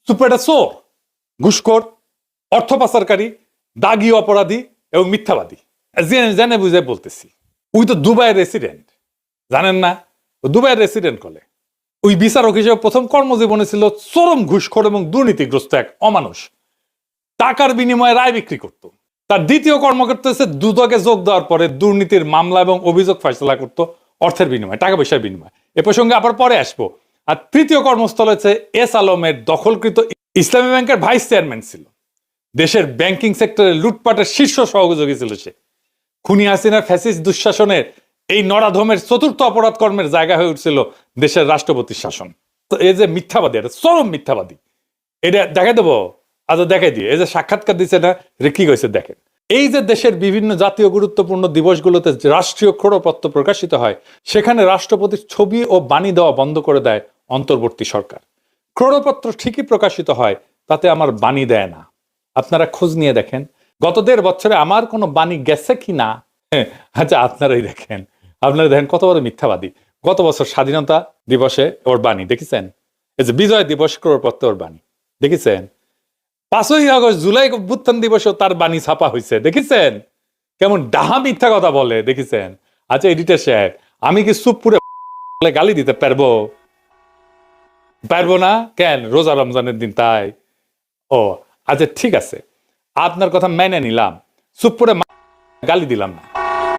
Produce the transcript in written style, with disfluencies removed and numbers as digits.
সুপ্রিয়টা চোর, ঘুষখোর, অর্থ পাচারকারী, দাগী অপরাধী এবং মিথ্যাবাদী। জেনে বুঝে বলতেছি, ওই তো দুবাইয়ের রেসিডেন্ট, জানেন না? ও দুবাইয়ের রেসিডেন্ট কলে ওই বিচারক হিসেবে প্রথম কর্মজীবনে ছিল চরম ঘুষখোর এবং দুর্নীতিগ্রস্ত এক অমানুষ। টাকার বিনিময়ে রায় বিক্রি করত। তার দ্বিতীয় কর্মকর্তা হচ্ছে দুদকে যোগ দেওয়ার পরে দুর্নীতির মামলা এবং অভিযোগ ফয়সলা করত অর্থের বিনিময়ে, টাকা পয়সার বিনিময়ে। এ প্রসঙ্গে আবার পরে আসবো। আর তৃতীয় কর্মস্থল হচ্ছে এস আলমের দখলকৃত ইসলামী ব্যাংকের ভাইস চেয়ারম্যান ছিল। দেশের ব্যাংকিং সেক্টরে লুটপাটের শীর্ষ সহযোগী ছিল সে। খুনি হাসিনার ফ্যাসিস্ট দুঃশাসনের এই নরাধমের চতুর্থ অপরাধ কর্মের জায়গা হয়ে উঠছিল দেশের রাষ্ট্রপতির শাসন। তো এই যে মিথ্যাবাদী, এটা চরম মিথ্যাবাদী, এটা দেখাই দেবো। আচ্ছা দেখাই দিয়ে, এই যে সাক্ষাৎকার দিচ্ছে না, কি কইছে দেখেন। এই যে দেশের বিভিন্ন জাতীয় গুরুত্বপূর্ণ দিবসগুলোতে রাষ্ট্রীয় ক্রোড়পত্র প্রকাশিত হয়, সেখানে রাষ্ট্রপতির ছবি ও বাণী দেওয়া বন্ধ করে দেয় অন্তর্বর্তী সরকার। ক্রোড়পত্র ঠিকই প্রকাশিত হয়, তাতে আমার বাণী দেয় না। আপনারা খোঁজ নিয়ে দেখেন গত 1.5 বছরে আমার কোনো বাণী গেছে কি না। আচ্ছা আপনারাই দেখেন, আপনারা দেখেন কত বড় মিথ্যাবাদী। গত বছর স্বাধীনতা দিবসে ওর বাণী দেখেছেন? এই যে বিজয় দিবস ক্রোড়পত্র ওর বাণী দেখেছেন? 5ই আগস্ট জুলাই অভ্যুত্থান দিবসেও তার বাণী ছাপা হয়েছে দেখেছেন? কেমন ডাহা মিথ্যা কথা বলে দেখেছেন? আচ্ছা এডিটর সাহেব, আমি কি সুপুরে গালি দিতে পারবো? পারবো না কেন? রোজা রমজানের দিন তাই। ও আচ্ছা ঠিক আছে, আপনার কথা মেনে নিলাম, সুপুরে গালি দিলাম না।